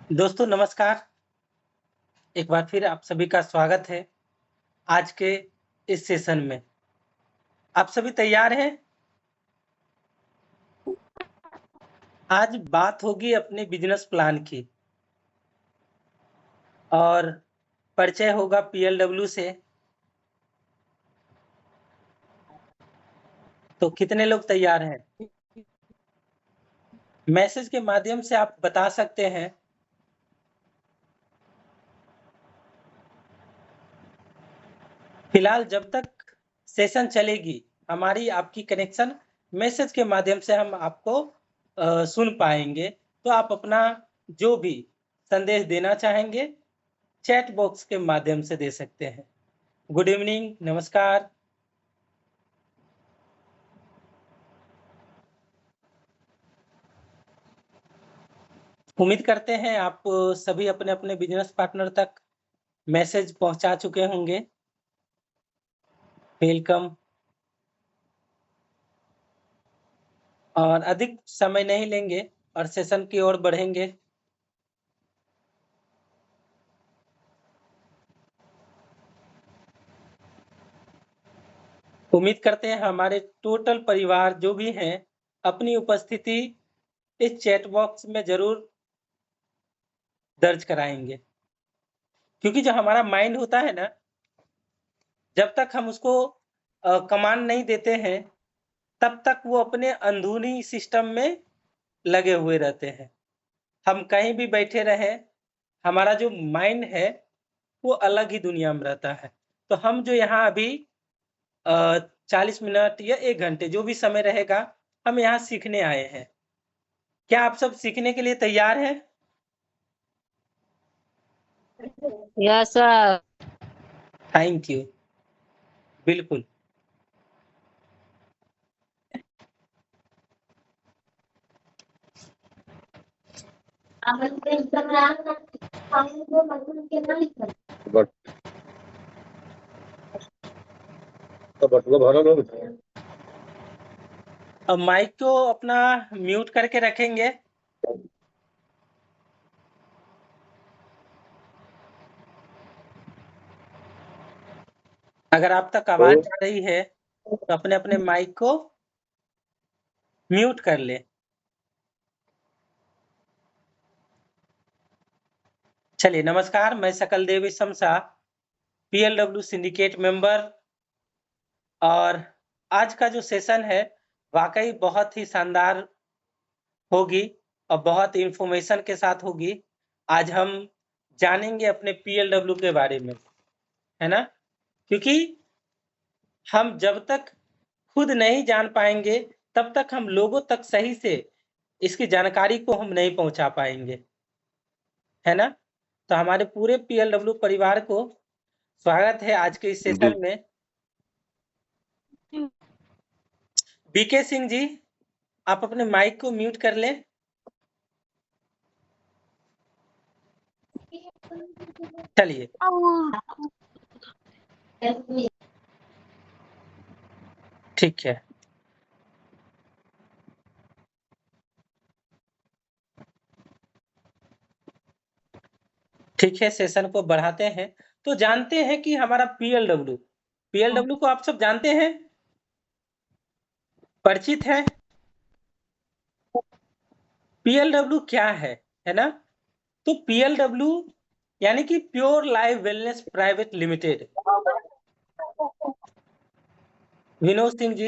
दोस्तों नमस्कार। एक बार फिर आप सभी का स्वागत है आज के इस सेशन में। आप सभी तैयार हैं? आज बात होगी अपने बिजनेस प्लान की और परिचय होगा पीएलडब्ल्यू से। तो कितने लोग तैयार हैं? मैसेज के माध्यम से आप बता सकते हैं। फिलहाल जब तक सेशन चलेगी हमारी आपकी कनेक्शन मैसेज के माध्यम से हम आपको सुन पाएंगे। तो आप अपना जो भी संदेश देना चाहेंगे चैट बॉक्स के माध्यम से दे सकते हैं। गुड इवनिंग, नमस्कार। उम्मीद करते हैं आप सभी अपने-अपने बिजनेस पार्टनर तक मैसेज पहुंचा चुके होंगे। वेलकम। और अधिक समय नहीं लेंगे और सेशन की ओर बढ़ेंगे। उम्मीद करते हैं हमारे टोटल परिवार जो भी हैं अपनी उपस्थिति इस चैट बॉक्स में ज़रूर दर्ज कराएँगे। क्योंकि जो हमारा माइंड होता है ना, जब तक हम उसको कमांड नहीं देते हैं, तब तक वो अपने अंदरूनी सिस्टम में लगे हुए रहते हैं। हम कहीं भी बैठे रहें, हमारा जो माइंड है, वो अलग ही दुनिया में रहता है। तो हम जो यहाँ अभी 40 मिनट या 1 घंटे जो भी समय रहेगा, हम यहाँ सीखने आए हैं। क्या आप सब सीखने के लिए तैयार हैं? Yes sir. Thank you. बिल्कुल। बट बटुआ भरा लोग अब माइक को अपना म्यूट करके रखेंगे। अगर आप तक आवाज़ आ रही है, तो अपने-अपने माइक को म्यूट कर लें। चलिए नमस्कार, मैं सकल देवी शमशा, पीएलडब्ल्यू सिंडिकेट मेंबर। और आज का जो सेशन है, वाक़ई बहुत ही शानदार होगी और बहुत इन्फॉर्मेशन के साथ होगी। आज हम जानेंगे अपने पीएलडब्ल्यू के बारे में, है ना? क्योंकि हम जब तक खुद नहीं जान पाएँगे, तब तक हम लोगों तक सही से इसकी जानकारी को हम नहीं पहुँचा पाएँगे, है ना? तो हमारे पूरे पीएलडब्ल्यू परिवार को स्वागत है आज के इस जी सेशन में। बीके सिंह जी, आप अपने माइक को म्यूट कर लें। चलिए, ठीक है। ठीक है, सेशन को बढ़ाते हैं। तो जानते हैं कि हमारा पीएलडब्ल्यू को आप सब जानते हैं? परिचित हैं? पीएलडब्ल्यू क्या है ना? तो पीएलडब्ल्यू यानी कि pure life wellness private limited. Vinod Singh ji,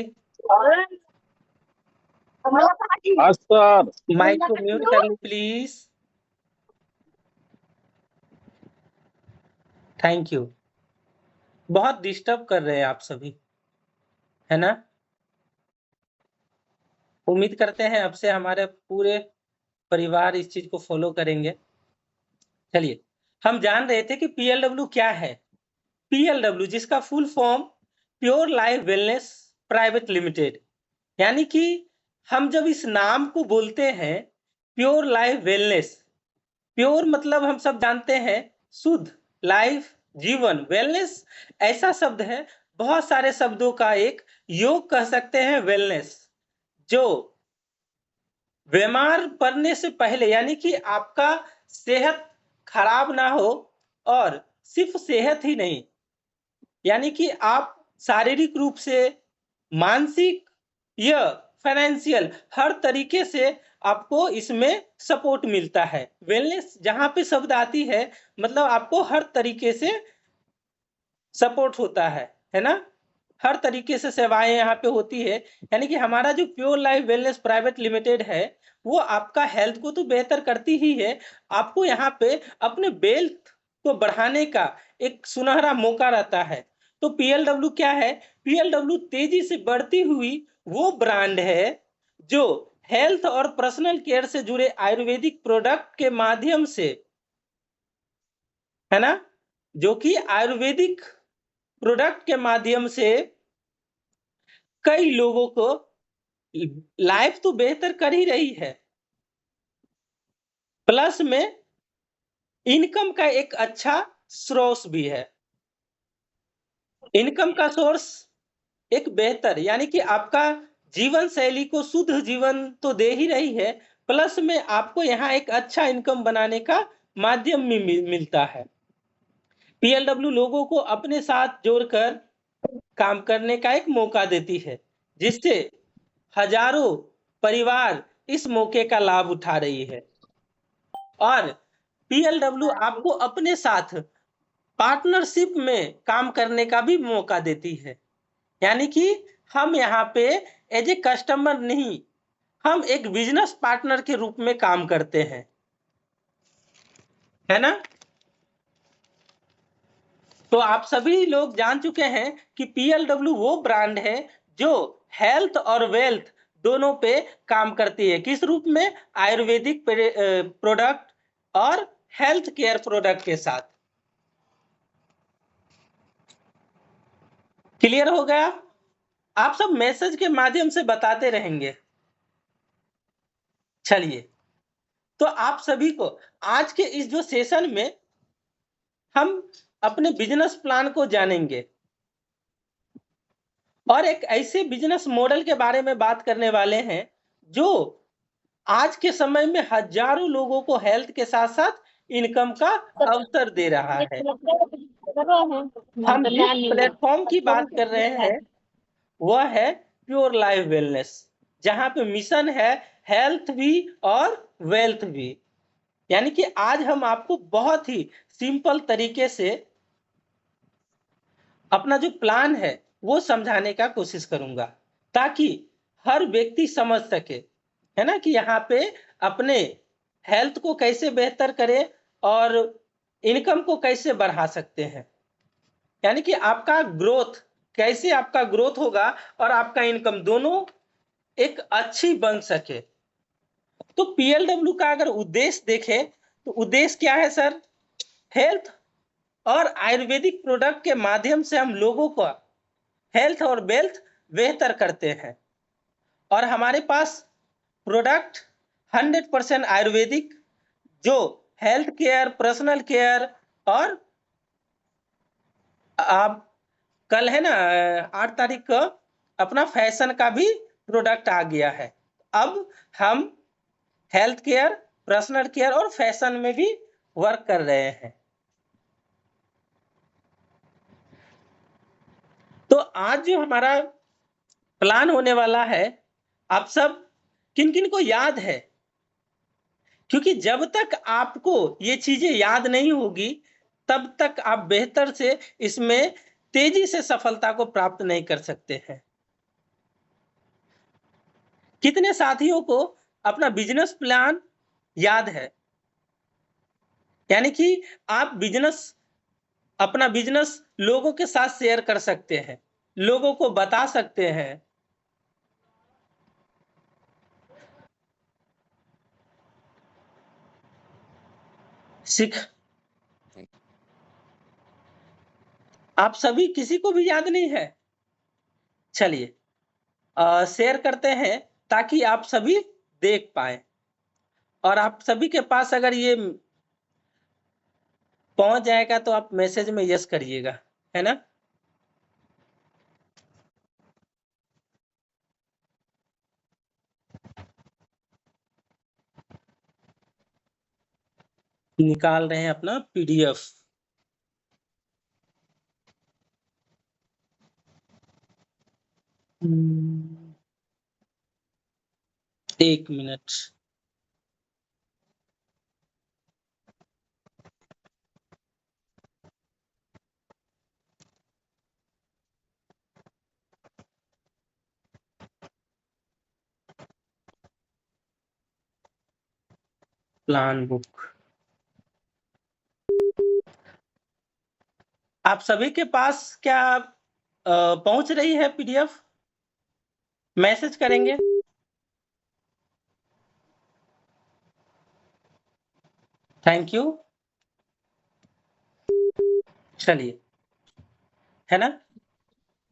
आज सर माइक को म्यूट कर लें प्लीज। Thank you. बहुत डिस्टर्ब कर रहे हैं आप सभी, है ना? उम्मीद करते हैं अब से हमारे पूरे परिवार इस चीज को फॉलो करेंगे। चलिए, हम जान रहे थे कि पीएलडब्ल्यू क्या है। पीएलडब्ल्यू जिसका full form pure life wellness private limited, यानी कि हम जब इस नाम को बोलते हैं प्योर लाइफ वेलनेस, प्योर मतलब हम सब जानते हैं शुद्ध, लाइफ जीवन, वेलनेस ऐसा शब्द है, बहुत सारे शब्दों का एक योग कह सकते हैं वेलनेस, जो बीमार पड़ने से पहले, यानी कि आपका सेहत खराब ना हो, और सिर्फ सेहत ही नहीं, यानी कि आप शारीरिक रूप से, मानसिक या फाइनेंशियल हर तरीके से आपको इसमें सपोर्ट मिलता है। वेलनेस जहां पे शब्द आती है, मतलब आपको हर तरीके से सपोर्ट होता है ना? हर तरीके से सेवाएं यहाँ पे होती है। यानी कि हमारा जो pure life wellness private limited है, वो आपका हेल्थ को तो बेहतर करती ही है, आपको यहाँ पे अपने वेल्थ को बढ़ाने का एक सुनहरा मौका रहता है। तो पीएलडब्ल्यू क्या है? पीएलडब्ल्यू तेजी से बढ़ती हुई वो ब्रांड है जो हेल्थ और पर्सनल केयर से जुड़े आयुर्वेदिक प्रोडक्ट के माध्यम से, है ना, जो कि आयुर्वेदिक प्रोडक्ट के माध्यम से कई लोगों को लाइफ तो बेहतर कर ही रही है, प्लस में इनकम का एक अच्छा सोर्स भी है। इनकम का सोर्स एक बेहतर, यानी कि आपका जीवन शैली को शुद्ध जीवन तो दे ही रही है, प्लस में आपको यहाँ एक अच्छा इनकम बनाने का माध्यम भी मिलता है। पीएलडब्ल्यू लोगों को अपने साथ जोड़कर काम करने का एक मौका देती है, जिससे हजारों परिवार इस मौके का लाभ उठा रही है। और पीएलडब्ल्यू आपको अपने साथ पार्टनरशिप में काम करने का भी मौका देती है, यानी कि हम यहाँ पे एज ए कस्टमर नहीं, हम एक बिजनेस पार्टनर के रूप में काम करते हैं, है ना? तो आप सभी लोग जान चुके हैं कि पीएलडब्ल्यू वो ब्रांड है जो हेल्थ और वेल्थ दोनों पे काम करती है। किस रूप में? आयुर्वेदिक प्रोडक्ट और हेल्थ केयर प्रोडक्ट के साथ। क्लियर हो गया? आप सब मैसेज के माध्यम से बताते रहेंगे। चलिए, तो आप सभी को आज के इस जो सेशन में हम अपने बिजनेस प्लान को जानेंगे और एक ऐसे बिजनेस मॉडल के बारे में बात करने वाले हैं जो आज के समय में हजारों लोगों को हेल्थ के साथ साथ इनकम का अवसर दे रहा है। हम जिस प्लेटफॉर्म की बात कर रहे हैं वह है प्योर लाइफ वेलनेस, जहां पे मिशन है हेल्थ भी और वेल्थ भी। यानी कि आज हम आपको बहुत ही सिंपल तरीके से अपना जो प्लान है वो समझाने का कोशिश करूंगा, ताकि हर व्यक्ति समझ सके, है ना, कि यहाँ पे अपने हेल्थ को कैसे बेहतर करे और इनकम को कैसे बढ़ा सकते हैं, यानी कि आपका ग्रोथ होगा और आपका इनकम दोनों एक अच्छी बन सके। तो पीएलडब्ल्यू का अगर उद्देश्य देखें तो उद्देश्य क्या है सर? हेल्थ और आयुर्वेदिक प्रोडक्ट के माध्यम से हम लोगों को हेल्थ और वेल्थ बेहतर करते हैं, और हमारे पास प्रोडक्ट 100% आयुर्वेदिक जो हेल्थ केयर, पर्सनल केयर और आप कल है ना 8 तारीख को अपना फैशन का भी प्रोडक्ट आ गया है। अब हम हेल्थ केयर, पर्सनल केयर और फैशन में भी वर्क कर रहे हैं। तो आज जो हमारा प्लान होने वाला है, आप सब किन किन को याद है? क्योंकि जब तक आपको ये चीजें याद नहीं होगी तब तक आप बेहतर से इसमें तेजी से सफलता को प्राप्त नहीं कर सकते हैं। कितने साथियों को अपना बिजनेस प्लान याद है? यानी कि आप अपना बिजनेस लोगों के साथ शेयर कर सकते हैं, लोगों को बता सकते हैं। आप सभी किसी को भी याद नहीं है? चलिए शेयर करते हैं ताकि आप सभी देख पाए, और आप सभी के पास अगर ये पहुंच जाएगा तो आप मैसेज में यस करिएगा, है ना? निकाल रहे हैं अपना PDF। एक मिनट। प्लान बुक आप सभी के पास क्या पहुंच रही है PDF? मैसेज करेंगे। Thank you. चलिए, है ना?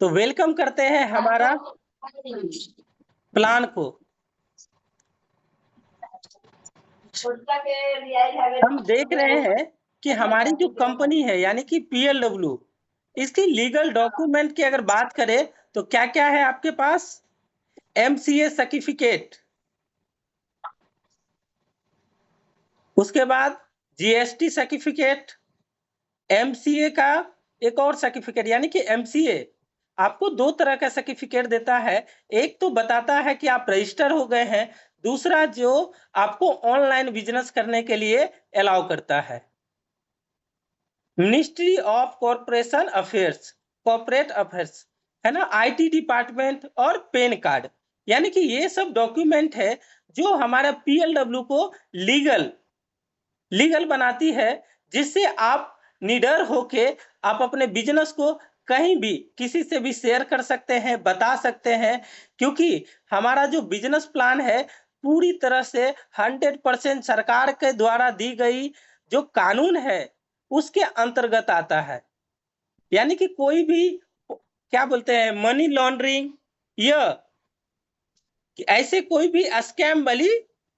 तो वेलकम करते हैं हमारा प्लान को। हम देख रहे हैं कि हमारी जो कंपनी है यानी कि PLW, इसकी लीगल डॉक्यूमेंट की अगर बात करें तो क्या क्या है आपके पास? MCA सर्टिफिकेट, उसके बाद GST सर्टिफिकेट, MCA का एक और सर्टिफिकेट यानी कि MCA आपको दो तरह का सर्टिफिकेट देता है। एक तो बताता है कि आप रजिस्टर हो गए हैं, दूसरा जो आपको ऑनलाइन बिजनेस करने के लिए अलाउ करता है। Ministry of corporation affairs, corporate affairs, है ना, IT डिपार्टमेंट और पैन कार्ड, यानी कि ये सब डॉक्यूमेंट है जो हमारा PLW को लीगल बनाती है, जिससे आप निडर होके आप अपने बिजनेस को कहीं भी किसी से भी शेयर कर सकते हैं, बता सकते हैं, क्योंकि हमारा जो बिजनेस प्लान है पूरी तरह से 100% सरकार के द्वारा दी गई जो कानून है उसके अंतर्गत आता है। यानी कि कोई भी क्या बोलते हैं मनी लॉन्ड्रिंग या ऐसे कोई भी स्कैम वाली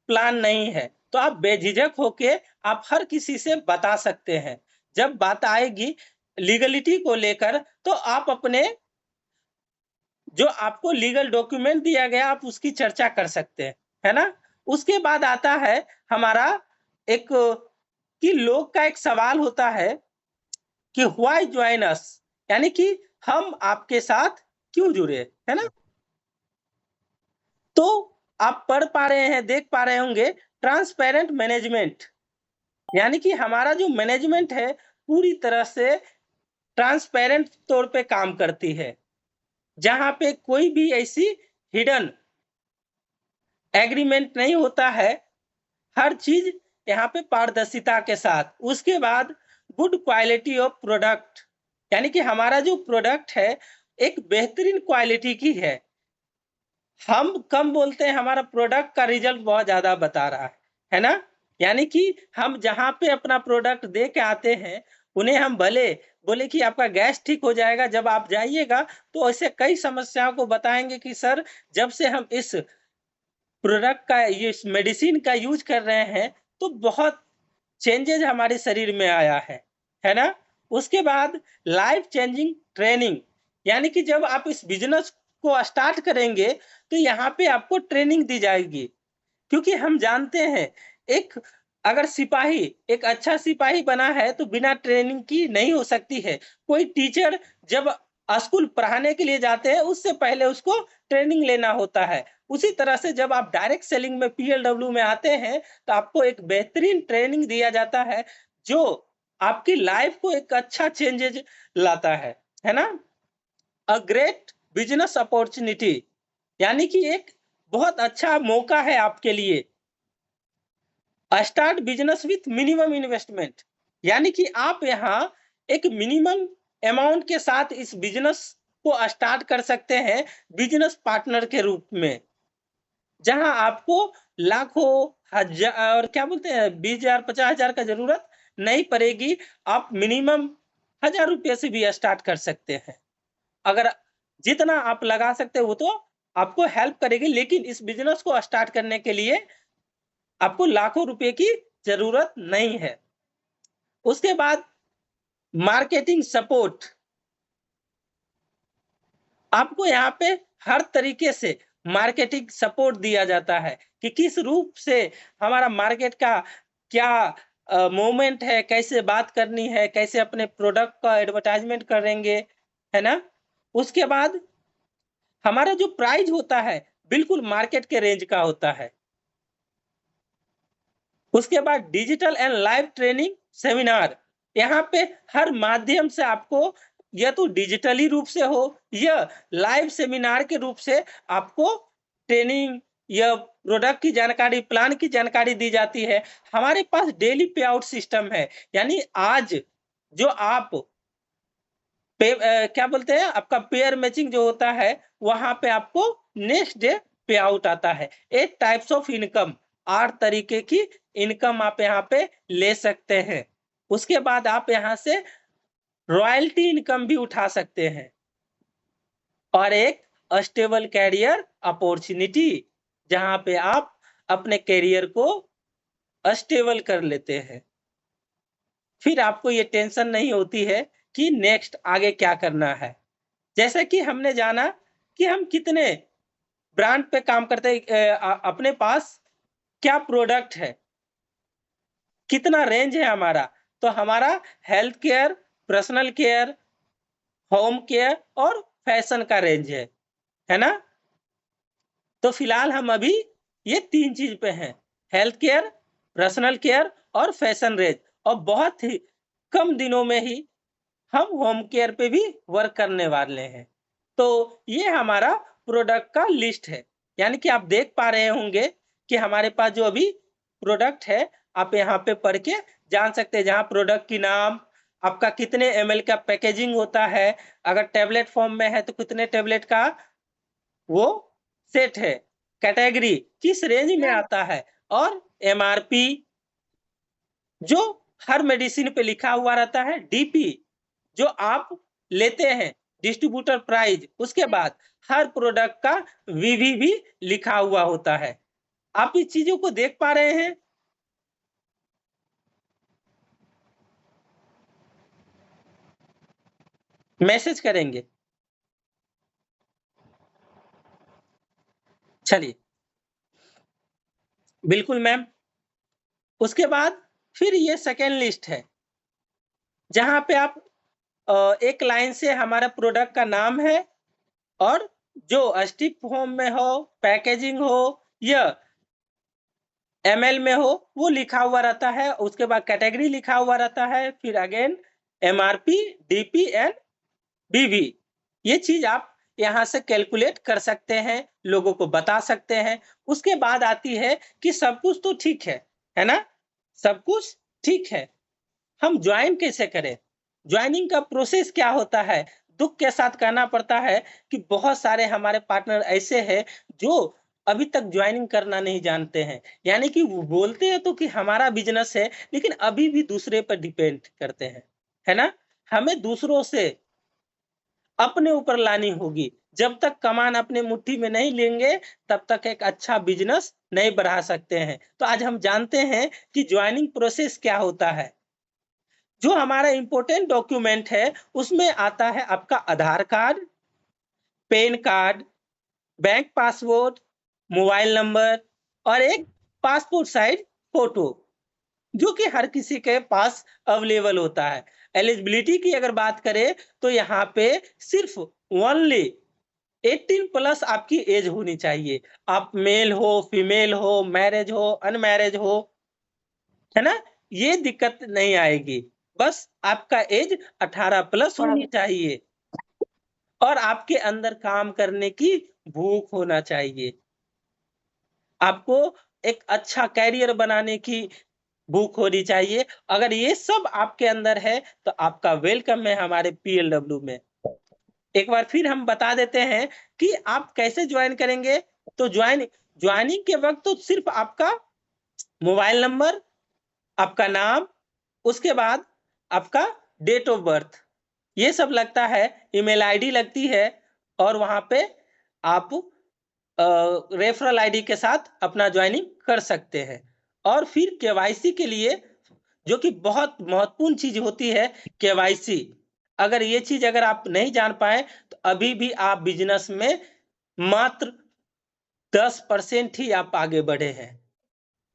प्लान नहीं है। तो आप बेझिझक होके आप हर किसी से बता सकते हैं। जब बात आएगी लीगलिटी को लेकर तो आप अपने जो आपको लीगल डॉक्यूमेंट दिया गया आप उसकी चर्चा कर सकते हैं, है ना? उसके बाद आता है हमारा एक कि लोग का एक सवाल होता है कि व्हाई जॉइन अस, यानी कि हम आपके साथ क्यों जुड़े, है ना? तो आप पढ़ पा रहे हैं, देख पा रहे होंगे ट्रांसपेरेंट मैनेजमेंट, यानी कि हमारा जो मैनेजमेंट है पूरी तरह से ट्रांसपेरेंट तौर पे काम करती है, जहां पे कोई भी ऐसी हिडन एग्रीमेंट नहीं होता है। हर चीज यहाँ पे पारदर्शिता के साथ। उसके बाद गुड क्वालिटी ऑफ प्रोडक्ट, यानी कि हमारा जो प्रोडक्ट है एक बेहतरीन क्वालिटी की है। हम कम बोलते हैं, हमारा प्रोडक्ट का रिजल्ट बहुत ज्यादा बता रहा है ना? यानी कि हम जहाँ पे अपना प्रोडक्ट दे के आते हैं उन्हें हम भले बोले कि आपका गैस ठीक हो जाएगा, जब आप जाइएगा तो ऐसे कई समस्याओं को बताएंगे कि सर जब से हम इस प्रोडक्ट का ये मेडिसिन का यूज कर रहे हैं तो बहुत चेंजेज हमारे शरीर में आया है ना? उसके बाद लाइफ चेंजिंग ट्रेनिंग, यानी कि जब आप इस बिजनेस को स्टार्ट करेंगे तो यहाँ पे आपको ट्रेनिंग दी जाएगी, क्योंकि हम जानते हैं एक अगर सिपाही एक अच्छा सिपाही बना है तो बिना ट्रेनिंग की नहीं हो सकती है। कोई टीचर जब स्कूल पढ़ाने के लिए जाते हैं उससे पहले उसको ट्रेनिंग लेना होता है। उसी तरह से जब आप डायरेक्ट सेलिंग में PLW में आते हैं तो आपको एक बेहतरीन ट्रेनिंग दिया जाता है जो आपकी लाइफ को एक अच्छा चेंजेज लाता है ना? अ ग्रेट बिजनेस अपॉर्चुनिटी, यानी कि एक बहुत अच्छा मौका है आपके लिए। Start business with minimum investment, यानी कि आप यहाँ एक मिनिमम अमाउंट के साथ इस बिजनेस को स्टार्ट कर सकते हैं बिजनेस पार्टनर के रूप में, जहां आपको लाखों हजार और क्या बोलते हैं 20,000 50,000 का जरूरत नहीं पड़ेगी। आप मिनिमम 1,000 रुपये से भी स्टार्ट कर सकते हैं। अगर जितना आप लगा सकते हो वो तो आपको हेल्प करेगी, लेकिन इस बिजनेस को स्टार्ट करने के लिए आपको लाखों रुपए की जरूरत नहीं है। उसके बाद मार्केटिंग सपोर्ट, आपको यहाँ पे हर तरीके से मार्केटिंग सपोर्ट दिया जाता है कि किस रूप से हमारा मार्केट का क्या मूवमेंट है, कैसे बात करनी है, कैसे अपने प्रोडक्ट का एडवर्टाइजमेंट करेंगे, है ना? उसके बाद हमारा जो प्राइस होता है बिल्कुल मार्केट के रेंज का होता है। उसके बाद digital and live training seminar, यहाँ पे हर माध्यम से आपको या तो डिजिटली रूप से हो या लाइव सेमिनार के रूप से आपको ट्रेनिंग या प्रोडक्ट की जानकारी, प्लान की जानकारी दी जाती है। हमारे पास डेली पे आउट सिस्टम है, यानी आज जो आप क्या बोलते हैं, आपका पेयर मैचिंग जो होता है, वहां पे आपको नेक्स्ट डे पे आउट आता है। 8 टाइप्स ऑफ इनकम, 8 तरीके की इनकम आप यहाँ पे ले सकते हैं। उसके बाद आप यहाँ से रॉयल्टी इनकम भी उठा सकते हैं और एक स्टेबल कैरियर अपॉर्चुनिटी, जहां पे आप अपने कैरियर को स्टेबल कर लेते हैं। फिर आपको ये टेंशन नहीं होती है कि नेक्स्ट आगे क्या करना है। जैसे कि हमने जाना कि हम कितने ब्रांड पे काम करते हैं, अपने पास क्या प्रोडक्ट है, कितना रेंज है हमारा, तो हमारा health care, personal care, home care और फैशन का रेंज है ना? तो फिलहाल हम अभी ये 3 चीज पे हैं, हेल्थ केयर, पर्सनल केयर और फैशन रेंज, और बहुत ही कम दिनों में ही हम होम केयर पे भी वर्क करने वाले हैं। तो ये हमारा प्रोडक्ट का लिस्ट है, यानी कि आप देख पा रहे होंगे कि हमारे पास जो अभी प्रोडक्ट है, आप यहाँ पे पढ़ के जान सकते हैं, जहाँ प्रोडक्ट की नाम, आपका कितने एमएल का पैकेजिंग होता है, अगर टैबलेट फॉर्म में है तो कितने टैबलेट का वो सेट है, कैटेगरी किस रेंज में आता है, और एमआरपी जो हर मेडिसिन पे लिखा हुआ रहता है, डीपी जो आप लेते हैं, डिस्ट्रीब्यूटर प्राइस, उसके बाद हर प्रोडक्ट का वीवी भी लिखा हुआ होता है। आप इस चीजों को देख पा रहे हैं? मैसेज करेंगे। चलिए, बिल्कुल मैम। उसके बाद फिर ये सेकेंड लिस्ट है, जहां पे आप एक लाइन से हमारा प्रोडक्ट का नाम है और जो स्टिक फॉर्म में हो, पैकेजिंग हो या एमएल में हो, वो लिखा हुआ रहता है। उसके बाद कैटेगरी लिखा हुआ रहता है, फिर अगेन एमआरपी, डीपी एंड बीवी। ये चीज आप यहाँ से कैलकुलेट कर सकते हैं, लोगों को बता सकते हैं। उसके बाद आती है कि सब कुछ तो ठीक है ना? सब कुछ ठीक है, हम ज्वाइन कैसे करें? ज्वाइनिंग का प्रोसेस क्या होता है? दुख के साथ कहना पड़ता है कि बहुत सारे हमारे पार्टनर ऐसे हैं जो अभी तक ज्वाइनिंग करना नहीं जानते हैं। यानी कि वो बोलते हैं तो कि हमारा बिजनेस है, लेकिन अभी भी दूसरे पर डिपेंड करते हैं, है ना? हमें दूसरों से अपने ऊपर लानी होगी। जब तक कमान अपने मुट्ठी में नहीं लेंगे, तब तक एक अच्छा बिजनेस नहीं बढ़ा सकते हैं। तो आज हम जानते हैं कि ज्वाइनिंग प्रोसेस क्या होता है। जो हमारा इम्पोर्टेंट डॉक्यूमेंट है, उसमें आता है आपका Aadhaar card, PAN card, bank password, mobile number और एक पासपोर्ट साइज फोटो, जो कि हर किसी के पास अवेलेबल होता है। एलिजिबिलिटी की अगर बात करें तो यहाँ पे सिर्फ ओनली 18 प्लस आपकी एज होनी चाहिए। आप मेल हो, फीमेल हो, मैरिज हो, अनमैरिज हो, है ना? ये दिक्कत नहीं आएगी। बस आपका एज 18 प्लस होनी चाहिए और आपके अंदर काम करने की भूख होना चाहिए। आपको एक अच्छा कैरियर बनाने की भूख होनी चाहिए। अगर ये सब आपके अंदर है तो आपका वेलकम है हमारे पीएलडब्ल्यू में। एक बार फिर हम बता देते हैं कि आप कैसे ज्वाइन करेंगे। तो ज्वाइनिंग के वक्त तो सिर्फ आपका मोबाइल नंबर, आपका नाम, उसके बाद आपका डेट ऑफ बर्थ, ये सब लगता है, ईमेल आईडी लगती है, और वहां पे आप रेफरल आईडी के साथ अपना ज्वाइनिंग कर सकते हैं। और फिर केवाईसी के लिए, जो कि बहुत महत्वपूर्ण चीज होती है, केवाईसी। अगर ये चीज अगर आप नहीं जान पाए तो अभी भी आप बिजनेस में मात्र 10% ही आप आगे बढ़े हैं।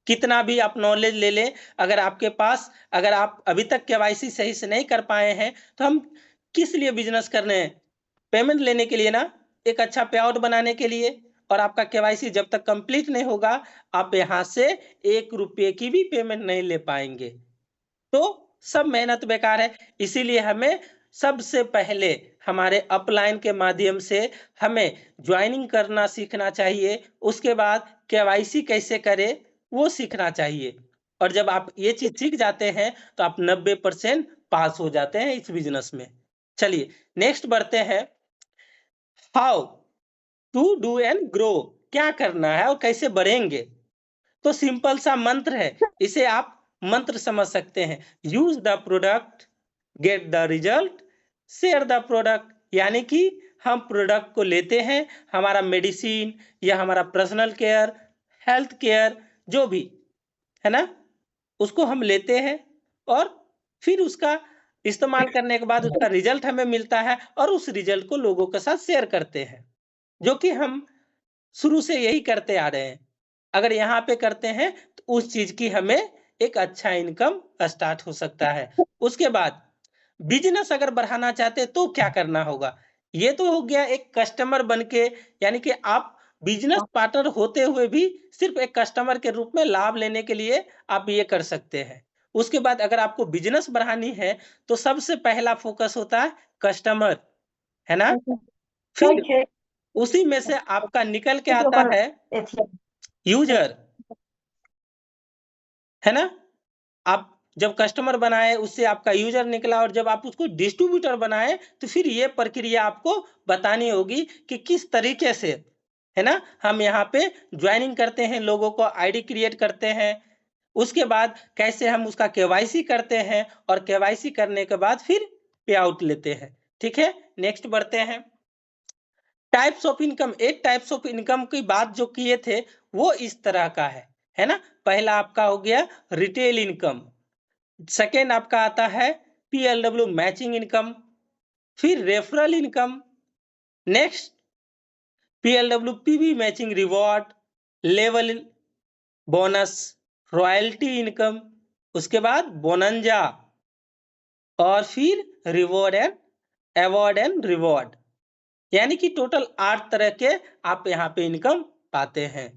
कितना भी आप नॉलेज ले लें, अगर आपके पास, अगर आप अभी तक केवाईसी सही से नहीं कर पाए हैं, तो हम किस लिए बिजनेस कर रहे हैं? पेमेंट लेने के लिए ना, एक अच्छा पे आउट बनाने के लिए। और आपका केवाईसी जब तक कंप्लीट नहीं होगा, आप यहाँ से 1 रुपये की भी पेमेंट नहीं ले पाएंगे, तो सब मेहनत बेकार है। इसीलिए हमें सबसे पहले हमारे अपलाइन के माध्यम से हमें ज्वाइनिंग करना सीखना चाहिए। उसके बाद केवाईसी कैसे करें वो सीखना चाहिए। और जब आप ये चीज सीख जाते हैं तो आप 90% पास हो जाते हैं इस बिजनेस में। चलिए नेक्स्ट बढ़ते हैं, how to do and grow, क्या करना है और कैसे बढ़ेंगे। तो सिंपल सा मंत्र है, इसे आप मंत्र समझ सकते हैं, use the product get the result share the product. यानी कि हम प्रोडक्ट को लेते हैं, हमारा मेडिसिन या हमारा पर्सनल केयर, हेल्थ केयर जो भी है ना, उसको हम लेते हैं और फिर उसका इस्तेमाल करने के बाद उसका रिजल्ट हमें मिलता है और उस रिजल्ट को लोगों के साथ शेयर करते हैं, जो कि हम शुरू से यही करते आ रहे हैं। अगर यहाँ पे करते हैं तो उस चीज की हमें एक अच्छा इनकम स्टार्ट हो सकता है। उसके बाद बिजनेस अगर बढ़ाना चाहते हैं तो क्या करना होगा? ये तो हो गया एक कस्टमर बन के, यानी कि आप बिजनेस पार्टनर होते हुए भी सिर्फ एक कस्टमर के रूप में लाभ लेने के लिए आप ये कर सकते हैं। उसके बाद अगर आपको बिजनेस बढ़ानी है तो सबसे पहला फोकस होता है कस्टमर, है ना? फिर उसी में से आपका निकल के आता है यूजर, है ना? आप जब कस्टमर बनाए उससे आपका यूजर निकला और जब आप उसको डिस्ट्रीब्यूटर बनाए तो फिर ये प्रक्रिया आपको बतानी होगी कि किस तरीके से, है ना, हम यहाँ पे ज्वाइनिंग करते हैं, लोगों को आईडी क्रिएट करते हैं। उसके बाद कैसे हम उसका केवाईसी करते हैं और केवाईसी करने के बाद फिर पे आउट लेते हैं। ठीक है, नेक्स्ट बढ़ते हैं, टाइप्स ऑफ इनकम। एक टाइप्स ऑफ इनकम की बात जो किए थे वो इस तरह का है ना? पहला आपका हो गया रिटेल इनकम, सेकेंड आपका आता है पीएलडब्ल्यू मैचिंग इनकम, फिर referral income, next PLW PV matching reward, level bonus, royalty income, उसके बाद बोनंजा, और फिर reward and award and reward. यानी कि टोटल 8 तरह के आप यहाँ पे इनकम पाते हैं।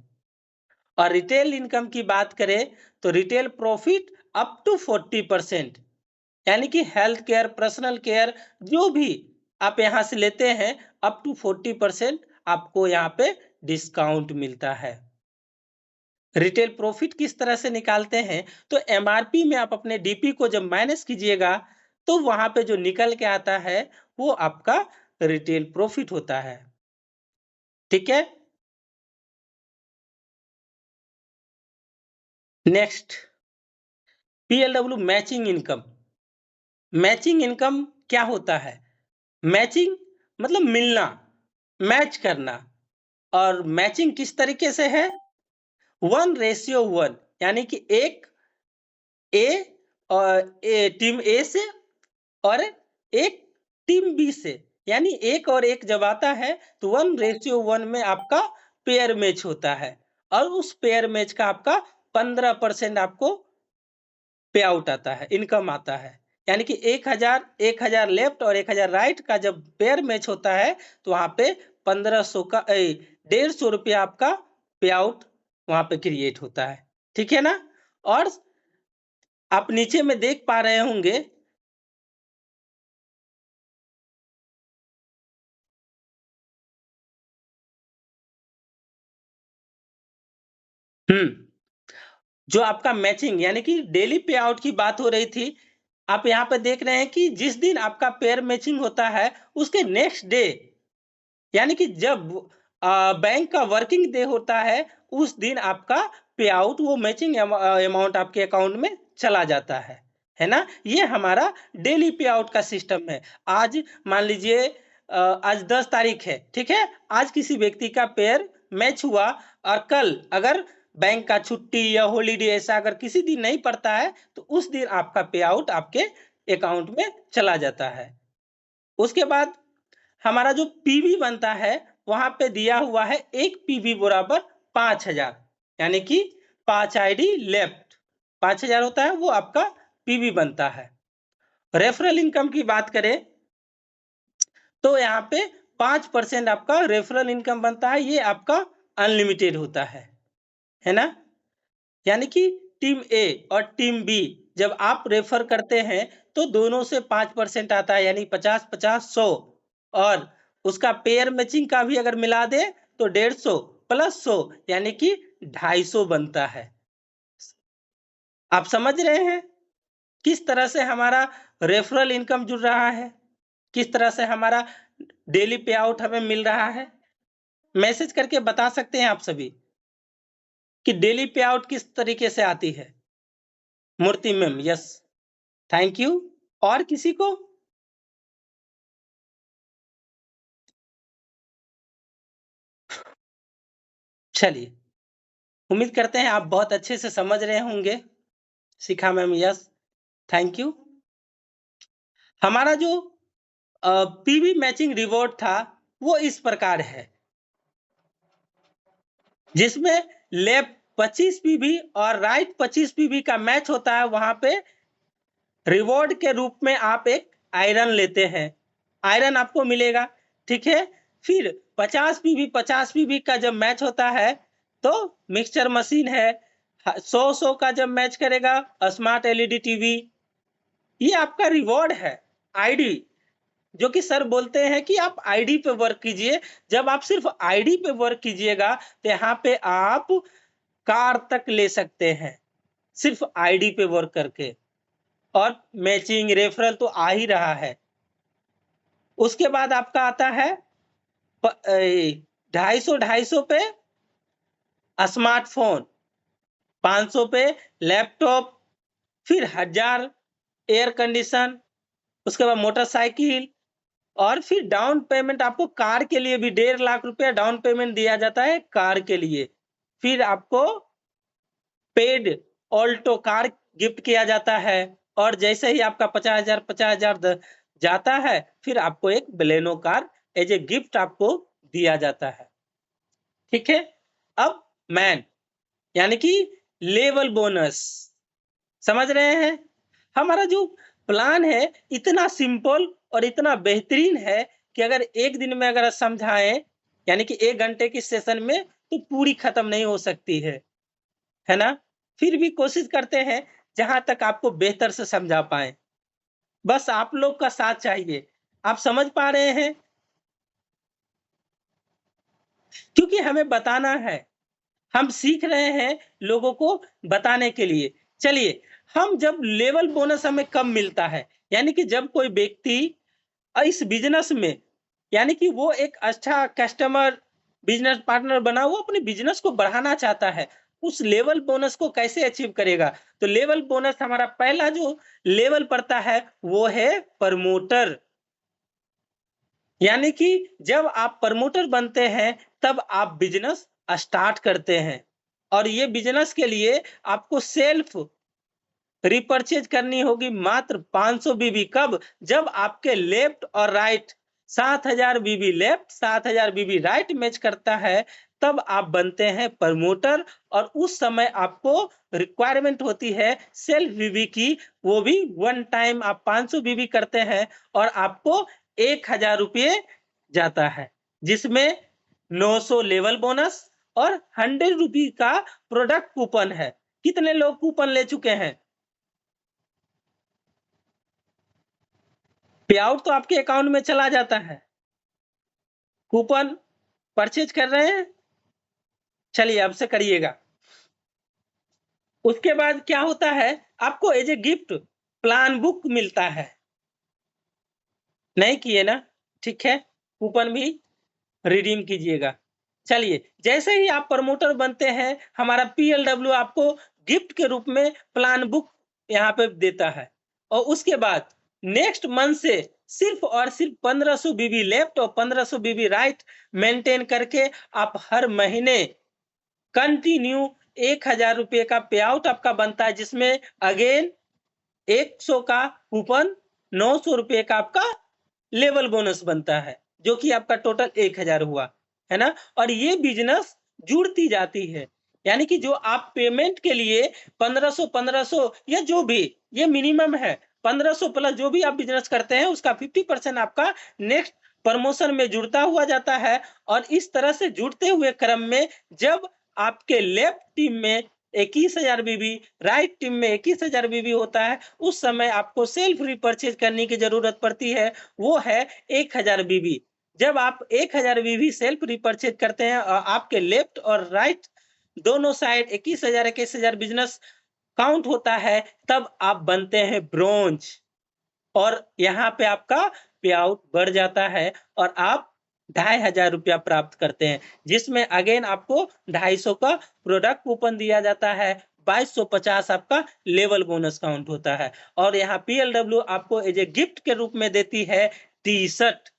और रिटेल इनकम की बात करें तो रिटेल प्रॉफिट अप टू 40%, यानी कि हेल्थ केयर, पर्सनल केयर जो भी आप यहाँ से लेते हैं अप टू 40% आपको यहाँ पे डिस्काउंट मिलता है। रिटेल प्रॉफिट किस तरह से निकालते हैं? तो एमआरपी में आप अपने डीपी को जब माइनस कीजिएगा तो वहां पे जो निकल के आता है वो आपका रिटेल प्रॉफिट होता है। ठीक है, next PLW matching income. Matching income क्या होता है? मैचिंग मतलब मिलना, मैच करना। और मैचिंग किस तरीके से है? 1:1, यानी कि एक ए और टीम ए से और एक टीम बी से, यानी एक और एक जब आता है तो 1:1 में आपका पेयर मैच होता है और उस पेयर मैच का आपका 15% आपको पे आउट आता है, इनकम आता है। यानी कि 1000 लेफ्ट और 1000 राइट का जब पेयर मैच होता है तो वहां पे 1500 का 150 रुपया आपका पे आउट वहां पे क्रिएट होता है। ठीक है ना? और आप नीचे में देख पा रहे होंगे जो आपका मैचिंग यानी कि डेली पे आउट की बात हो रही थी, आप यहाँ पे देख रहे हैं कि जिस दिन आपका पेयर मैचिंग होता है उसके नेक्स्ट डे, यानी कि जब बैंक का वर्किंग डे होता है उस दिन आपका पे आउट वो मैचिंग अमाउंट आपके अकाउंट में चला जाता है ना? ये हमारा डेली पे आउट का सिस्टम है। आज मान लीजिए आज 10 तारीख है, ठीक है? आज किसी व्यक्ति का पेयर मैच हुआ और कल अगर बैंक का छुट्टी या हॉलीडे ऐसा अगर किसी दिन नहीं पड़ता है तो उस दिन आपका पे आउट आपके अकाउंट में चला जाता है। उसके बाद हमारा जो पीवी बनता है वहां पे दिया हुआ है एक पीवी बराबर 5000, यानी कि 5 आईडी लेफ्ट, 5000 होता है वो आपका पीवी बनता है। रेफरल इनकम की बात करें तो यहाँ पे 5% आपका रेफरल इनकम बनता है, ये आपका अनलिमिटेड होता है ना। यानी कि टीम ए और टीम बी जब आप रेफर करते हैं तो दोनों से 5% आता है, यानी 50-50-100, और उसका पेयर मैचिंग का भी अगर मिला दे तो 150 प्लस 100 यानी कि 250 बनता है। आप समझ रहे हैं किस तरह से हमारा रेफरल इनकम जुड़ रहा है, किस तरह से हमारा डेली पे आउट हमें मिल रहा है। मैसेज करके बता सकते हैं आप सभी कि डेली पे आउट किस तरीके से आती है। मूर्ति मैम, यस, थैंक यू। और किसी को? चलिए, उम्मीद करते हैं आप बहुत अच्छे से समझ रहे होंगे। शिखा मैम, यस, थैंक यू। हमारा जो पीवी मैचिंग रिवॉर्ड था वो इस प्रकार है, जिसमें लेफ्ट 25 पीवी और राइट 25 पीवी का मैच होता है। वहां पे रिवॉर्ड के रूप में आप एक आयरन लेते हैं, आयरन आपको मिलेगा, ठीक है। फिर 50 पीवी का जब मैच होता है तो मिक्सचर मशीन है। 100 का जब मैच करेगा स्मार्ट एलईडी टीवी। ये आपका रिवॉर्ड है, आईडी, जो कि सर बोलते हैं कि आप आईडी पे वर्क कीजिए। जब आप सिर्फ आईडी पे वर्क कीजिएगा तो यहाँ पे आप कार तक ले सकते हैं, सिर्फ आईडी पे वर्क करके। और मैचिंग रेफरल तो आ ही रहा है। उसके बाद आपका आता है 250 पे स्मार्टफोन, 500 पे लैपटॉप, फिर 1000 एयर कंडीशन, उसके बाद मोटरसाइकिल, और फिर डाउन पेमेंट आपको कार के लिए भी 1.5 लाख रुपया डाउन पेमेंट दिया जाता है कार के लिए। फिर आपको पेड ऑल्टो कार गिफ्ट किया जाता है, और जैसे ही आपका 50,000 जाता है फिर आपको एक Baleno car as a gift आपको दिया जाता है, ठीक है। अब मैन यानी कि लेवल बोनस, समझ रहे हैं। हमारा जो प्लान है इतना सिंपल और इतना बेहतरीन है कि अगर एक दिन में अगर समझाएं, यानी कि 1 घंटे की सेशन में, तो पूरी खत्म नहीं हो सकती है ना। फिर भी कोशिश करते हैं जहां तक आपको बेहतर से समझा पाए। बस आप लोग का साथ चाहिए। आप समझ पा रहे हैं, क्योंकि हमें बताना है, हम सीख रहे हैं लोगों को बताने के लिए। चलिए, हम जब लेवल बोनस हमें कब मिलता है, यानी कि जब कोई व्यक्ति इस बिजनेस में, यानी कि वो एक अच्छा कस्टमर बिजनेस पार्टनर बना, वो अपने बिजनेस को बढ़ाना चाहता है, उस लेवल बोनस को कैसे अचीव करेगा। तो लेवल बोनस हमारा पहला जो लेवल पड़ता है वो है प्रमोटर। यानी कि जब आप प्रमोटर बनते हैं तब आप बिजनेस स्टार्ट करते हैं, और ये बिजनेस के लिए आपको सेल्फ रिपर्चेज करनी होगी मात्र 500 बीबी। कब? जब आपके लेफ्ट और राइट 7000 बीबी लेफ्ट 7000 बीबी राइट मैच करता है, तब आप बनते हैं प्रमोटर। और उस समय आपको रिक्वायरमेंट होती है सेल्फ बीबी की, वो भी वन टाइम आप 500 बीबी करते हैं और आपको 1000 रुपये जाता है, जिसमें 900 लेवल बोनस और 100 रुपी का प्रोडक्ट कूपन है। कितने लोग कूपन ले चुके हैं? पे आउट तो आपके अकाउंट में चला जाता है, कूपन परचेज कर रहे हैं। चलिए, अब से करिएगा। उसके बाद क्या होता है, आपको as a gift plan book मिलता है। नहीं किए ना? ठीक है, कूपन भी रिडीम कीजिएगा। चलिए, जैसे ही आप प्रमोटर बनते हैं, हमारा PLW आपको गिफ्ट के रूप में प्लान बुक यहाँ पे देता है। और उसके बाद नेक्स्ट मंथ से सिर्फ और सिर्फ 1500 बीबी लेफ्ट और 1500 बीबी राइट मेंटेन करके आप हर महीने कंटिन्यू 1000 रुपये का पे आउट आपका बनता है, जिसमें अगेन 100 का कूपन, 900 रुपये का आपका लेवल बोनस बनता है, जो कि आपका टोटल 1000 हुआ, है ना। और ये बिजनेस जुड़ती जाती है, यानी कि जो आप पेमेंट के लिए 1500 या जो भी ये मिनिमम है 1500 प्लस जो भी आप बिजनेस करते हैं उसका 50% आपका नेक्स्ट प्रमोशन में जुड़ता हुआ जाता है। और इस तरह से जुड़ते हुए क्रम में जब आपके लेफ्ट टीम में 21,000 बीबी, राइट टीम में 21,000 बीबी होता है, उस समय आपको सेल्फ रीपर्चेज करने की जरूरत पड़ती है, वो है 1,000 बीबी। जब आप 1,000 बीबी सेल्फ रीपर्चेज करते हैं और आपके लेफ्ट और राइट दोनों साइड 21,000 बिजनेस काउंट होता है, तब आप बनते हैं ब्रोंज और यहाँ पे आपका पे आउट बढ़ जाता है और आप 2,500 रुपया प्राप्त करते हैं, जिसमें अगेन आपको 250 का प्रोडक्ट कूपन दिया जाता है, 2250 आपका लेवल बोनस काउंट होता है। और यहाँ PLW आपको एज ए गिफ्ट के रूप में देती है टी शर्ट।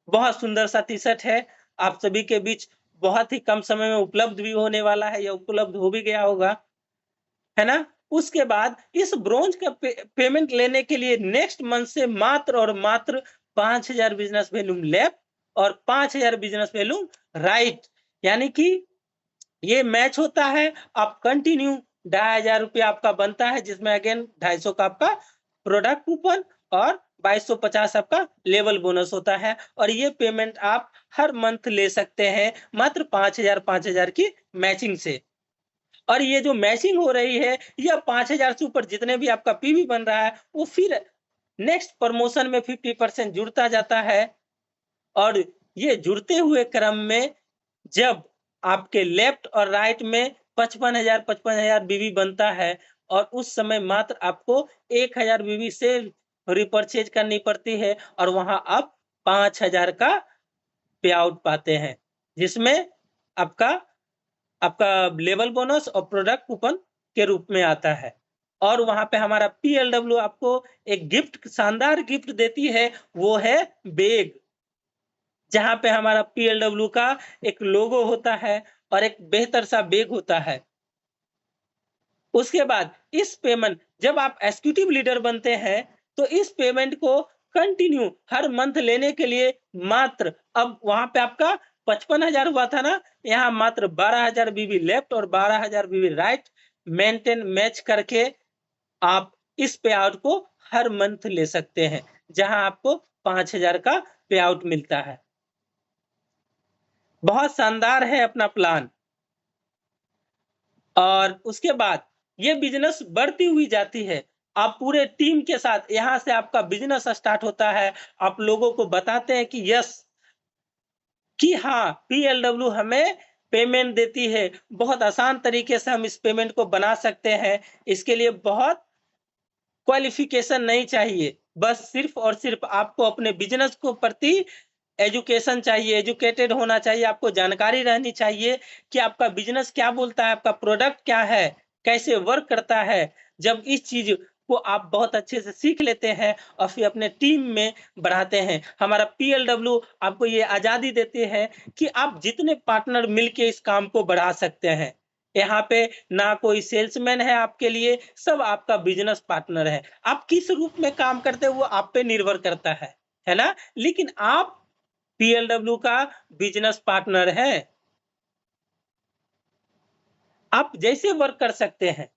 बहुत सुंदर सा टी शर्ट है, आप सभी के बीच बहुत ही कम समय में उपलब्ध भी होने वाला है या उपलब्ध हो भी गया होगा, है ना? उसके बाद इस ब्रोंज का पेमेंट लेने के लिए नेक्स्ट मंथ से मात्र और मात्र 5,000 बिजनेस वैल्यूम लेफ्ट और 5,000 बिजनेस वैल्यूम राइट, यानी कि ये मैच होता है। आप कंटिन्यू 2,500 रुपया आपका बनता है, जिसमें अगेन 250 का आपका प्रोडक्ट कूपन और 2250 आपका लेवल बोनस होता है। और ये पेमेंट आप हर मंथ ले सकते हैं मात्र 5,000 की मैचिंग से। और ये जो मैचिंग हो रही है, यह 5,000 से ऊपर जितने भी आपका पीवी बन रहा है, वो फिर नेक्स्ट प्रमोशन में 50% जुड़ता जाता है। और ये जुड़ते हुए क्रम में जब आपके लेफ्ट और राइट में 55,000 बीवी बनता है और उस समय मात्र आपको 1,000 बीवी से रिपर्चेज करनी पड़ती है और वहां आप 5,000 का पे आउट पाते हैं, जिसमें आपका आपका लेवल बोनस और प्रोडक्ट कूपन के रूप में आता है। और वहां पे हमारा PLW आपको एक गिफ्ट, शानदार गिफ्ट देती है, वो है बैग, जहां पे हमारा PLW का एक लोगो होता है और एक बेहतर सा बैग होता है। उसके बाद इस पेमेंट जब आप एग्जीक्यूटिव लीडर बनते हैं तो इस पेमेंट को कंटिन्यू हर मंथ लेने के लिए मात्र, अब वहां पे आपका 55,000 हुआ था ना, यहाँ मात्र 12,000 बीबी लेफ्ट और 12,000 बीबी राइट मेंटेन मैच करके आप इस पे आउट को हर मंथ ले सकते हैं, जहां आपको 5,000 का पे आउट मिलता है। बहुत शानदार है अपना प्लान। और उसके बाद ये बिजनेस बढ़ती हुई जाती है, आप पूरे टीम के साथ यहाँ से आपका बिजनेस स्टार्ट होता है। आप लोगों को बताते हैं कि यस, कि हाँ, PLW हमें पेमेंट देती है, बहुत आसान तरीके से हम इस पेमेंट को बना सकते हैं। इसके लिए बहुत क्वालिफिकेशन नहीं चाहिए, बस सिर्फ और सिर्फ आपको अपने बिजनेस को प्रति एजुकेशन चाहिए, एजुकेटेड होना चाहिए, आपको जानकारी रहनी चाहिए कि आपका बिजनेस क्या बोलता है, आपका प्रोडक्ट क्या है, कैसे वर्क करता है। जब इस चीज को आप बहुत अच्छे से सीख लेते हैं और फिर अपने टीम में बढ़ाते हैं, हमारा PLW आपको ये आजादी देते हैं कि आप जितने पार्टनर मिलके इस काम को बढ़ा सकते हैं। यहाँ पे ना कोई सेल्समैन है आपके लिए, सब आपका बिजनेस पार्टनर है। आप किस रूप में काम करते हैं वो आप पे निर्भर करता है ना? लेकिन आप PLW का बिजनेस पार्टनर है, आप जैसे वर्क कर सकते हैं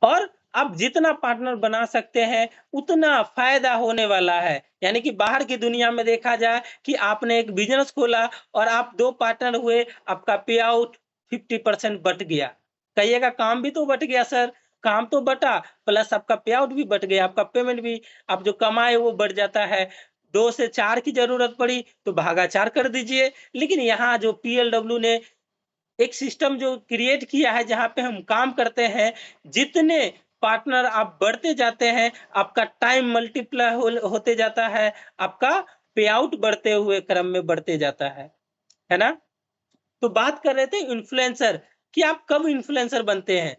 और आप जितना पार्टनर बना सकते हैं उतना फायदा होने वाला है। यानी कि बाहर की दुनिया में देखा जाए कि आपने एक बिजनेस खोला और आप 2 पार्टनर हुए, आपका पे आउट 50% बट गया। कहिएगा काम भी तो बट गया सर, काम तो बटा प्लस आपका पे आउट भी बट गया, आपका पेमेंट भी, आप जो कमाए वो बढ़ जाता है। 2 से 4 की जरूरत पड़ी तो भागा 4 कर दीजिए। लेकिन यहाँ जो PLW ने एक सिस्टम जो क्रिएट किया है जहाँ पे हम काम करते हैं, जितने पार्टनर आप बढ़ते जाते हैं, आपका टाइम मल्टीप्लाई होते जाता है, आपका पे आउट बढ़ते हुए क्रम में बढ़ते जाता है ना? तो बात कर रहे थे इन्फ्लुएंसर कि आप कब इन्फ्लुएंसर बनते हैं।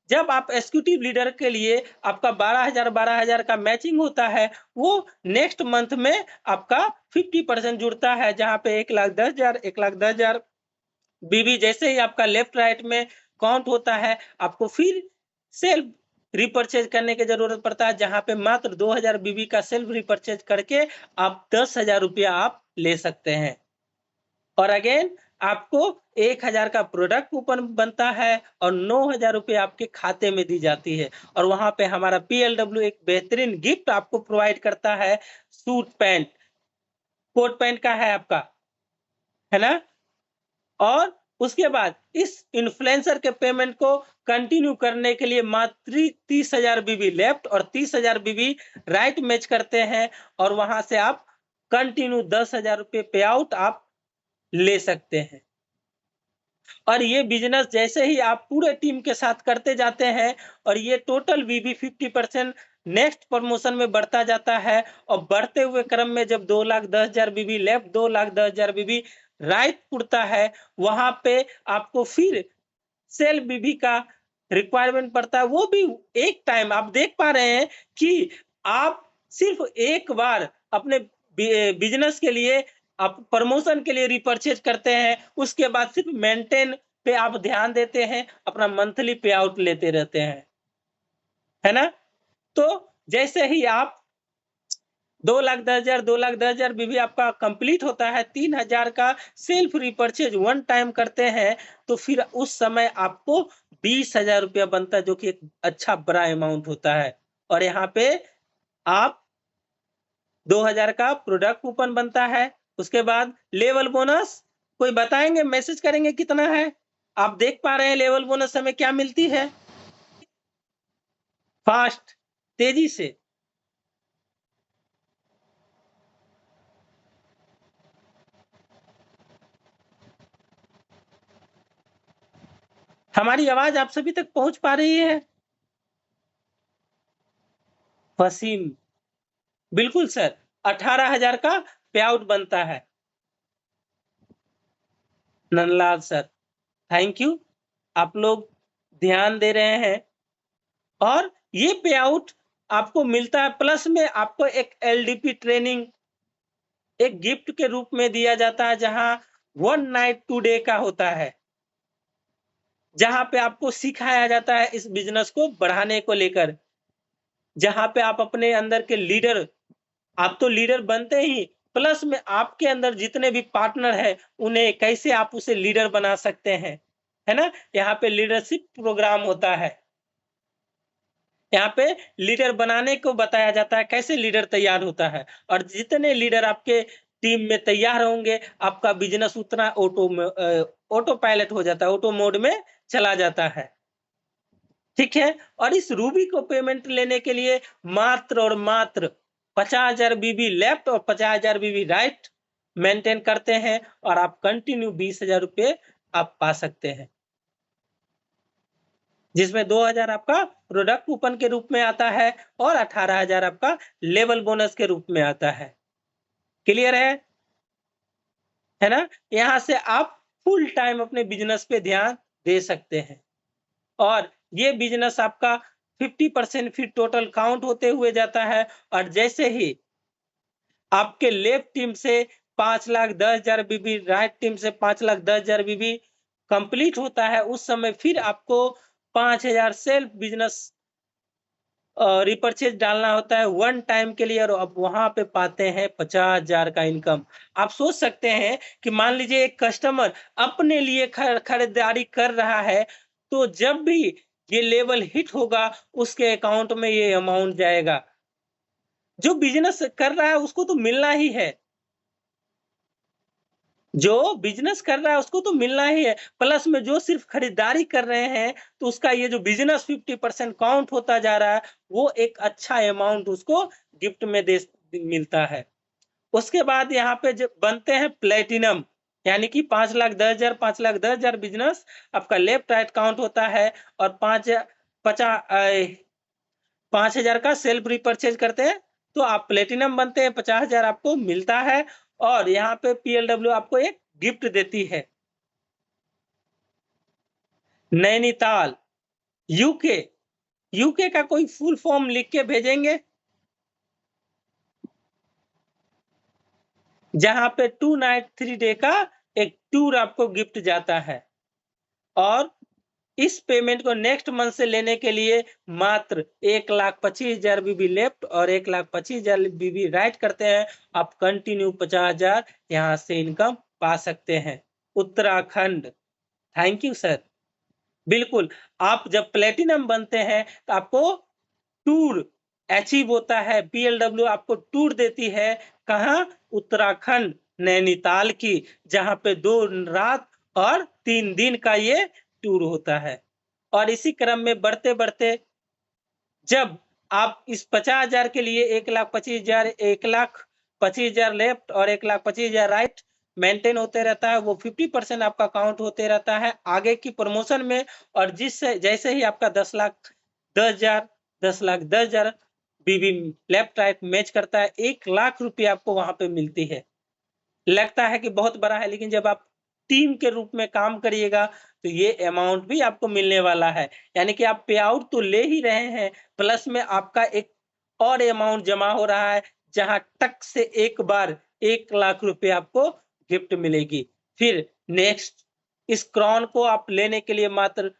जब आप एग्जीक्यूटिव लीडर के लिए आपका 12,000 का मैचिंग होता है, वो नेक्स्ट मंथ में आपका 50% जुड़ता है, जहाँ पे 1,10,000 बीबी जैसे ही आपका लेफ्ट राइट में काउंट होता है, आपको फिर सेल्फ रिपर्चेज करने की जरूरत पड़ता है, जहां पे मात्र 2,000 बीबी का सेल्फ रिपर्चेज करके आप 10,000 रुपया आप ले सकते हैं। और अगेन आपको 1000 का प्रोडक्ट कूपन बनता है और 9000 रुपये आपके खाते में दी जाती है। और वहां पे हमारा PLW एक बेहतरीन गिफ्ट आपको प्रोवाइड करता है, सूट पैंट, कोट पैंट का है आपका, है ना। और उसके बाद इस इन्फ्लुएंसर के पेमेंट को कंटिन्यू करने के लिए मात्र 30,000 बीबी लेफ्ट और 30,000 बीबी राइट मैच करते हैं और वहां से आप कंटिन्यू 10,000 रुपये पे आउट आप ले सकते हैं। और ये बिजनेस जैसे ही आप पूरे टीम के साथ करते जाते हैं और ये टोटल बीबी 50% नेक्स्ट प्रमोशन में बढ़ता जाता है और बढ़ते हुए क्रम में जब 2,10,000 बीबी लेफ्ट, 2,10,000 बीबी राइट उड़ता है, वहां पे आपको फिर सेल बीबी का रिक्वायरमेंट पड़ता है। वो भी एक टाइम आप देख पा रहे हैं कि आप सिर्फ एक बार अपने बिजनेस के लिए, आप प्रमोशन के लिए रिपर्चेज करते हैं, उसके बाद सिर्फ मेंटेन पे आप ध्यान देते हैं, अपना मंथली पे आउट लेते रहते हैं, है ना। तो जैसे ही आप 2,10,000 2,10,000 बीबी आपका कंप्लीट होता है, 3,000 का सेल्फ रिपर्चेज वन टाइम करते हैं, तो फिर उस समय आपको 20,000 रुपया बनता है, जो कि एक अच्छा बड़ा अमाउंट होता है। और यहाँ पे आप 2,000 का प्रोडक्ट कूपन बनता है। उसके बाद लेवल बोनस कोई बताएंगे, मैसेज करेंगे कितना है? आप देख पा रहे हैं लेवल बोनस हमें क्या मिलती है, फास्ट, तेजी से। हमारी आवाज आप सभी तक पहुंच पा रही है? वसीम, बिल्कुल सर, 18,000 का पे आउट बनता है। नंदलाल सर, थैंक यू, आप लोग ध्यान दे रहे हैं। और ये पे आउट आपको मिलता है, प्लस में आपको एक LDP ट्रेनिंग एक गिफ्ट के रूप में दिया जाता है, जहां 1 नाइट 2 डे का होता है, जहां पे आपको सिखाया जाता है इस बिजनेस को बढ़ाने को लेकर, जहां पे आप अपने अंदर के लीडर, आप तो लीडर बनते ही, प्लस में आपके अंदर जितने भी पार्टनर हैं, उन्हें कैसे आप उसे लीडर बना सकते हैं, है ना। यहाँ पे लीडरशिप प्रोग्राम होता है, यहाँ पे लीडर बनाने को बताया जाता है, कैसे लीडर तैयार होता है। और जितने लीडर आपके टीम में तैयार होंगे, आपका बिजनेस उतना ऑटो पायलट हो जाता है, ऑटो मोड में चला जाता है, ठीक है। और इस रूबी को पेमेंट लेने के लिए मात्र और मात्र 50,000 बीबी लेफ्ट और 50,000 बीबी राइट मेंटेन करते हैं और आप कंटिन्यू 20,000 रुपये आप पा सकते हैं, जिसमें 2,000 आपका प्रोडक्ट कूपन के रूप में आता है और 18,000 आपका लेवल बोनस के रूप में आता है। क्लियर है ना। यहाँ से आप फुल टाइम अपने बिजनेस पे ध्यान दे सकते हैं और ये बिजनेस आपका 50% फिर टोटल काउंट होते हुए जाता है। और जैसे ही आपके लेफ्ट टीम से 5,10,000 बीबी, राइट टीम से 5,10,000 बीबी कंप्लीट होता है, उस समय फिर आपको 5,000 सेल्फ बिजनेस रिपर्चेज डालना होता है वन टाइम के लिए और अब वहां पे पाते हैं 50,000 का इनकम। आप सोच सकते हैं कि मान लीजिए एक कस्टमर अपने लिए खरीदारी कर रहा है, तो जब भी ये लेवल हिट होगा, उसके अकाउंट में ये अमाउंट जाएगा। जो बिजनेस कर रहा है उसको तो मिलना ही है, जो बिजनेस कर रहा है उसको तो मिलना ही है, प्लस में जो सिर्फ खरीदारी कर रहे हैं, तो उसका ये जो बिजनेस 50% काउंट होता जा रहा है, वो एक अच्छा अमाउंट उसको गिफ्ट में दे मिलता है। उसके बाद यहाँ पे जब बनते हैं प्लेटिनम, यानी कि 5,10,000 5,10,000 बिजनेस आपका लेफ्ट राइट काउंट होता है और 5,000 का सेल्फ रिपर्चेज करते हैं, तो आप प्लेटिनम बनते हैं, 50,000 आपको मिलता है। और यहाँ पे PLW आपको एक गिफ्ट देती है, नैनीताल, यूके। यूके का कोई फुल फॉर्म लिख के भेजेंगे, जहां पे 2 नाइट 3 डे का एक टूर आपको गिफ्ट जाता है। और इस पेमेंट को नेक्स्ट मंथ से लेने के लिए मात्र 1,25,000 बीबी लेफ्ट और 1,25,000 बीबी राइट करते हैं, आप कंटिन्यू 50,000 यहाँ से इनकम पा सकते हैं। उत्तराखंड। Thank you sir. बिल्कुल, आप जब प्लेटिनम बनते हैं तो आपको टूर अचीव होता है, पीएलडब्ल्यू आपको टूर देती है, कहाँ? उत्तराखंड, नैनीताल की, जहाँ पे 2 रात और 3 दिन का ये टूर होता है। और इसी क्रम में बढ़ते-बढ़ते जब आप इस 50,000 के लिए 1,25,000 1,25,000 लेफ्ट और 1,25,000 राइट मेंटेन होते रहता है, वो 50% आपका काउंट होते रहता है आगे की प्रमोशन में। और जैसे ही आपका 10,10,000 10,10,000 बीबी लेफ्ट राइट मैच करता है, 1,00,000 रुपए आपको वहां पे मिलती है। लगता है कि बहुत बड़ा है, लेकिन जब आप टीम के रूप में काम करिएगा तो ये अमाउंट भी आपको मिलने वाला है। यानी कि आप पे आउट तो ले ही रहे हैं, प्लस में आपका एक और अमाउंट जमा हो रहा है, जहां टक से एक बार 1,00,000 रुपए आपको गिफ्ट मिलेगी। फिर नेक्स्ट इस क्रॉन को आप लेने के लिए मात्र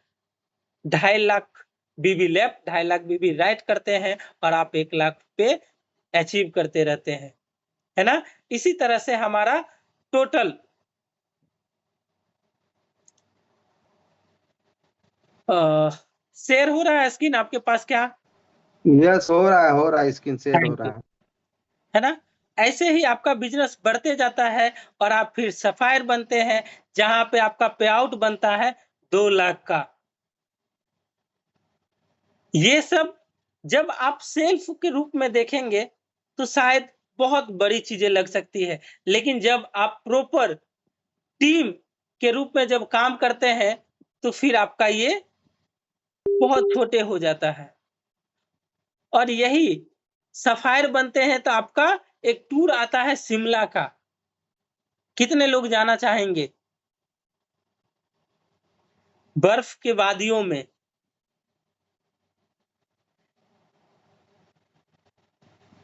2.5 लाख बीबी लेफ्ट 2.5 लाख बीबी राइट करते हैं और आप 1,00,000 रुपए अचीव करते रहते हैं, है ना? इसी तरह से हमारा टोटल शेयर हो रहा है स्क्रीन आपके पास क्या? यस, हो रहा है, स्क्रीन शेयर हो रहा है ना? ऐसे ही आपका बिजनेस बढ़ते जाता है और आप फिर सफायर बनते हैं, जहां पे आपका पे आउट बनता है 2 लाख का। ये सब जब आप सेल्फ के रूप में देखेंगे तो शायद बहुत बड़ी चीजें लग सकती है, लेकिन जब आप प्रॉपर टीम के रूप में जब काम करते हैं तो फिर आपका ये बहुत छोटे हो जाता है। और यही सफायर बनते हैं तो आपका एक टूर आता है शिमला का। कितने लोग जाना चाहेंगे? बर्फ के वादियों में।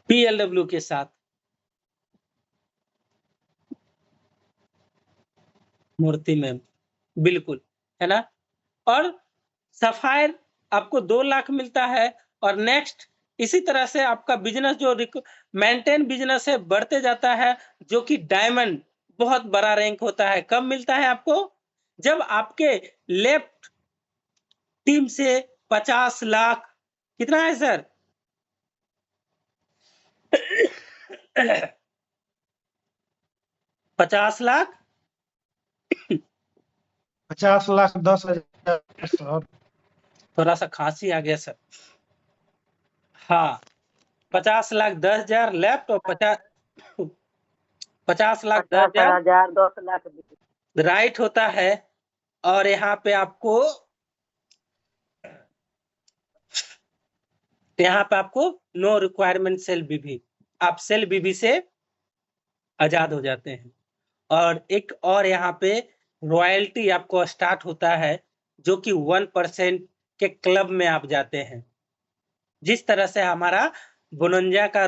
पीएलडब्ल्यू के साथ। मूर्ति में बिल्कुल, है ना? और सफायर आपको 2 लाख मिलता है और नेक्स्ट इसी तरह से आपका बिजनेस जो मेंटेन बिजनेस है बढ़ते जाता है, जो कि डायमंड बहुत बड़ा रैंक होता है। कब मिलता है आपको? जब आपके लेफ्ट टीम से 50 लाख कितना है सर? 50 लाख 50,10,000 सर। थोड़ा सा खांसी आ गया सर। हाँ, 50,10,000 लेफ्ट और 50,10,000 10 लाख राइट होता है। और यहाँ पे आपको नो रिक्वायरमेंट सेल बीबी, आप सेल बीबी से आजाद हो जाते हैं। और एक और यहाँ पे रॉयल्टी आपको स्टार्ट होता है, जो कि 1% के क्लब में आप जाते हैं। जिस तरह से हमारा बोनंजा का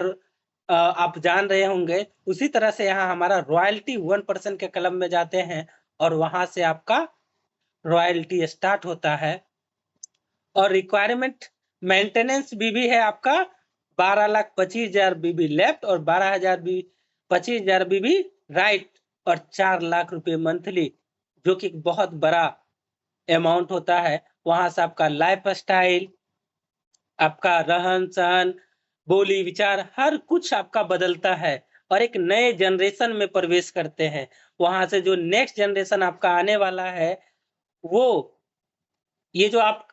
आप जान रहे होंगे, उसी तरह से यहाँ हमारा रॉयल्टी 1% के क्लब में जाते हैं और वहां से आपका रॉयल्टी स्टार्ट होता है। और रिक्वायरमेंट मेंटेनेंस बीबी है आपका 12,25,000 बीबी लेफ्ट और 25,000 बीबी राइट और 4 लाख रुपए मंथली, जो कि बहुत बड़ा अमाउंट होता है। वहां से आपका लाइफ स्टाइल, आपका रहन सहन, बोली विचार, हर कुछ आपका बदलता है और एक नए जनरेशन में प्रवेश करते हैं। वहां से जो नेक्स्ट जनरेशन आपका आने वाला है, वो ये जो आप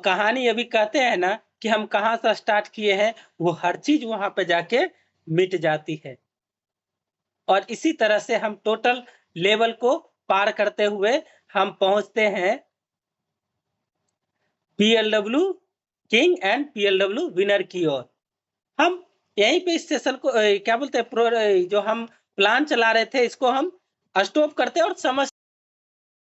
कहानी अभी कहते हैं ना कि हम कहाँ से स्टार्ट किए हैं, वो हर चीज वहां पे जाके मिट जाती है। और इसी तरह से हम टोटल लेवल को पार करते हुए हम पहुंचते हैं पीएलडब्ल्यू किंग एंड पीएलडब्ल्यू विनर की ओर। हम यहीं पे इस सेशन को क्या बोलते हैं जो हम प्लान चला रहे थे, इसको हम स्टॉप करते हैं और समझ